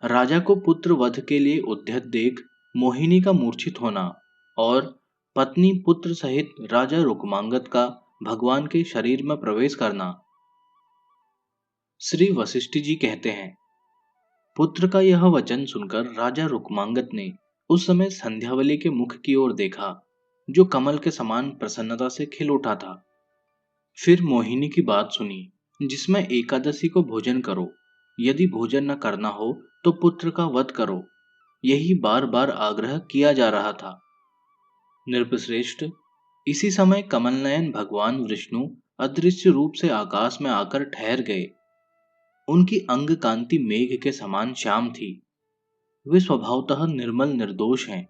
राजा को पुत्र वध के लिए उद्यत देख मोहिनी का मूर्छित होना और पत्नी पुत्र सहित राजा रुक्मांगद का भगवान के शरीर में प्रवेश करना। श्री वशिष्ठ जी कहते हैं, पुत्र का यह वचन सुनकर राजा रुक्मांगद ने उस समय संध्यावली के मुख की ओर देखा, जो कमल के समान प्रसन्नता से खिल उठा था। फिर मोहिनी की बात सुनी, जिसमें एकादशी को भोजन करो, यदि भोजन न करना हो तो पुत्र का वध करो, यही बार बार आग्रह किया जा रहा था। नृपश्रेष्ठ, इसी समय कमलनयन भगवान विष्णु अदृश्य रूप से आकाश में आकर ठहर गए। उनकी अंग कांति मेघ के समान श्याम थी। वे स्वभावतः निर्मल निर्दोष हैं।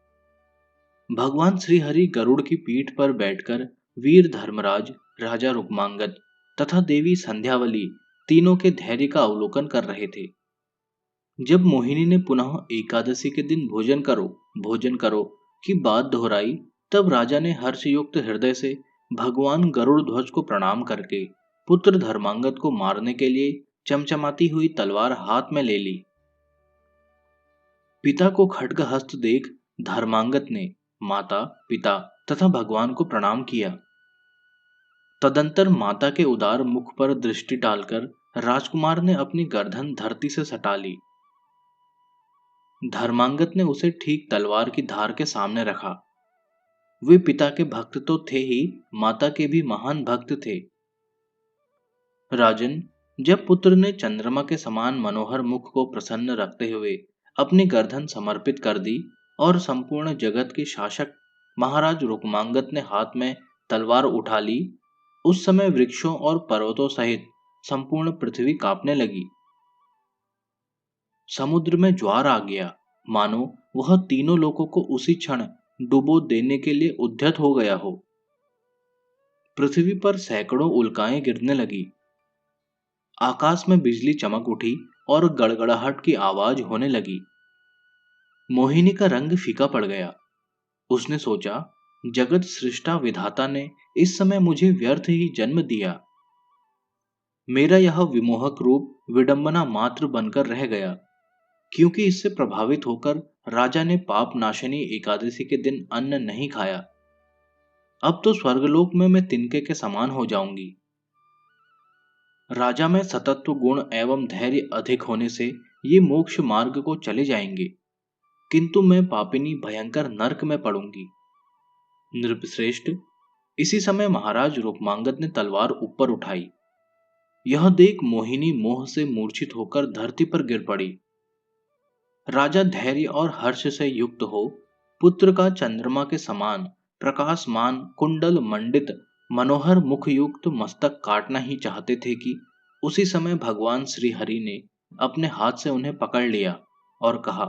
भगवान श्री हरि गरुड़ की पीठ पर बैठकर वीर धर्मराज, राजा रुक्मांगद तथा देवी संध्यावली तीनों के धैर्य का अवलोकन कर रहे थे। जब मोहिनी ने पुनः एकादशी के दिन भोजन करो की बात दोहराई, तब राजा ने हर्षयुक्त हृदय से भगवान गरुड़ ध्वज को प्रणाम करके पुत्र धर्मांगद को मारने के लिए चमचमाती हुई तलवार हाथ में ले ली। पिता को खड्ग हस्त देख धर्मांगद ने माता, पिता तथा भगवान को प्रणाम किया। तदंतर माता के उदार मुख पर दृष्टि डालकर राजकुमार ने अपनी गर्दन धरती से सटा ली। धर्मांगद ने उसे ठीक तलवार की धार के सामने रखा। वे पिता के भक्त तो थे ही, माता के भी महान भक्त थे। राजन, जब पुत्र ने चंद्रमा के समान मनोहर मुख को प्रसन्न रखते हुए अपनी गर्दन समर्पित कर दी और संपूर्ण जगत के शासक महाराज रुक्मांगद ने हाथ में तलवार उठा ली, उस समय वृक्षों और पर्वतों सहित संपूर्ण पृथ्वी कांपने लगी। समुद्र में ज्वार आ गया, मानो वह तीनों लोगों को उसी क्षण डुबो देने के लिए उद्यत हो गया हो। पृथ्वी पर सैकड़ों उल्काएं गिरने लगी। आकाश में बिजली चमक उठी और गड़गड़ाहट की आवाज होने लगी। मोहिनी का रंग फीका पड़ गया। उसने सोचा, जगत सृष्टा विधाता ने इस समय मुझे व्यर्थ ही जन्म दिया। मेरा यह विमोहक रूप विडंबना मात्र बनकर रह गया, क्योंकि इससे प्रभावित होकर राजा ने पाप नाशनी एकादशी के दिन अन्न नहीं खाया। अब तो स्वर्गलोक में मैं तिनके के समान हो जाऊंगी। राजा में सतत्व गुण एवं धैर्य अधिक होने से ये मोक्ष मार्ग को चले जाएंगे, किंतु मैं पापिनी भयंकर नरक में पड़ूंगी। नृपश्रेष्ठ, इसी समय महाराज रुक्मांगद ने तलवार ऊपर उठाई। यह देख मोहिनी मोह से मूर्छित होकर धरती पर गिर पड़ी। राजा धैर्य और हर्ष से युक्त हो पुत्र का चंद्रमा के समान प्रकाशमान कुंडल मंडित मनोहर मुखयुक्त मस्तक काटना ही चाहते थे कि उसी समय भगवान श्री हरि ने अपने हाथ से उन्हें पकड़ लिया और कहा,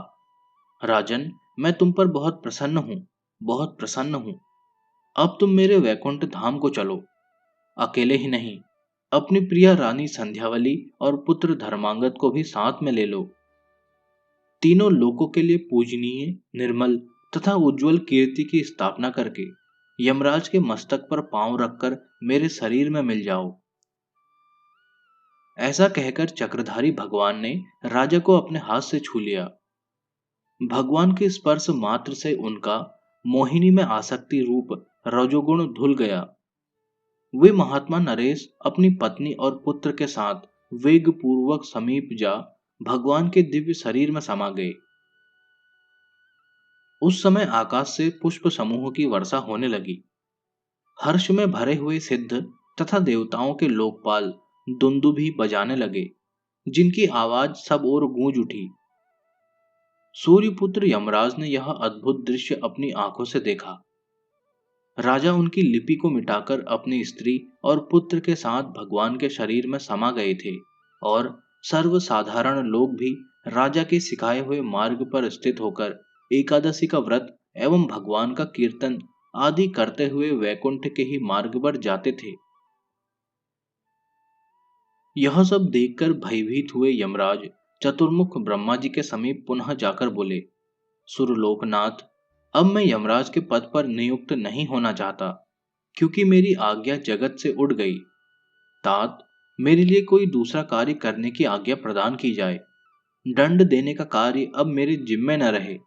राजन, मैं तुम पर बहुत प्रसन्न हूं, बहुत प्रसन्न हूं। अब तुम मेरे वैकुंठ धाम को चलो। अकेले ही नहीं, अपनी प्रिय रानी संध्यावली और पुत्र धर्मांगद को भी साथ में ले लो। तीनों लोकों के लिए पूजनीय, निर्मल तथा उज्जवल कीर्ति की स्थापना करके यमराज के मस्तक पर पांव रखकर मेरे शरीर में मिल जाओ। ऐसा कहकर चक्रधारी भगवान ने राजा को अपने हाथ से छू लिया। भगवान के स्पर्श मात्र से उनका मोहिनी में आसक्ति रूप रजोगुण धुल गया। वे महात्मा नरेश अपनी पत्नी और पुत्र के साथ वेग पूर्वक समीप जा भगवान के दिव्य शरीर में समा गए। उस समय आकाश से पुष्प समूह की वर्षा होने लगी। हर्ष में भरे हुए सिद्ध तथा देवताओं के लोकपाल दुंदुभी बजाने लगे, जिनकी आवाज सब ओर गूंज उठी। सूर्यपुत्र यमराज ने यह अद्भुत दृश्य अपनी आंखों से देखा। राजा उनकी लिपि को मिटाकर अपनी स्त्री और पुत्र के साथ भगवान के शरीर में समा गए थे और सर्वसाधारण लोग भी राजा के सिखाए हुए मार्ग पर स्थित होकर एकादशी का व्रत एवं भगवान का कीर्तन आदि करते हुए वैकुंठ के ही मार्ग पर जाते थे। यह सब देखकर भयभीत हुए यमराज चतुर्मुख ब्रह्मा जी के समीप पुनः जाकर बोले, सुरलोकनाथ, अब मैं यमराज के पद पर नियुक्त नहीं होना चाहता, क्योंकि मेरी आज्ञा जगत से उड़ गई। तात, मेरे लिए कोई दूसरा कार्य करने की आज्ञा प्रदान की जाए। दंड देने का कार्य अब मेरे जिम्मे न रहे।